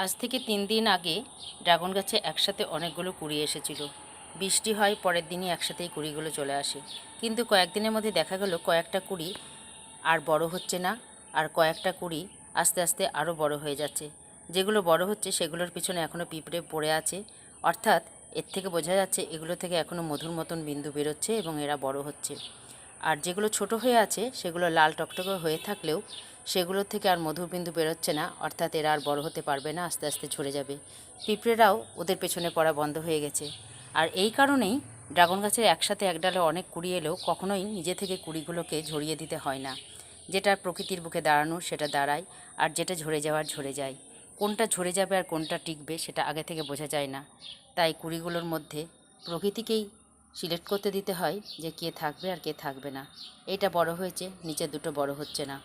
আজ থেকে 3 দিন আগে ড্রাগন গাছে একসাথে অনেকগুলো কুড়ি এসেছিল। বৃষ্টি হয়, পরের দিনই একসাথেই কুড়িগুলো চলে আসে। কিন্তু কয়েকদিনের মধ্যে দেখা গেল কয়েকটা কুড়ি আর বড় হচ্ছে না, আর কয়েকটা কুড়ি আস্তে আস্তে আরও বড় হয়ে যাচ্ছে। যেগুলো বড় হচ্ছে সেগুলোর পিছনে এখনও পিঁপড়ে পড়ে আছে, অর্থাৎ এর থেকে বোঝা যাচ্ছে এগুলো থেকে এখনও মধুর মতন বিন্দু বেরোচ্ছে এবং এরা বড় হচ্ছে। আর যেগুলো ছোট হয়ে আছে সেগুলো লাল টকটকে হয়ে থাকলেও সেগুলোর থেকে আর মধুর বিন্দু বেরোচ্ছে না, অর্থাৎ এরা আর বড় হতে পারবে না, আস্তে আস্তে ঝরে যাবে। পিঁপড়েরাও ওদের পেছনে পড়া বন্ধ হয়ে গেছে। আর এই কারণেই ড্রাগন গাছের একসাথে এক ডালে অনেক কুড়ি এলেও কখনোই নিজে থেকে কুড়িগুলোকে ঝরিয়ে দিতে হয় না। যেটা প্রকৃতির বুকে দাঁড়ানোর সেটা দাঁড়ায়, আর যেটা ঝরে যাওয়ার ঝরে যায়। কোনটা ঝরে যাবে আর কোনটা টিকবে সেটা আগে থেকে বোঝা যায় না। তাই কুড়িগুলোর মধ্যে প্রকৃতিকেই সিলেক্ট করতে দিতে হয় যে কে থাকবে আর কে থাকবে না। এইটা বড় হয়েছে, নিচের দুটো বড় হচ্ছে না।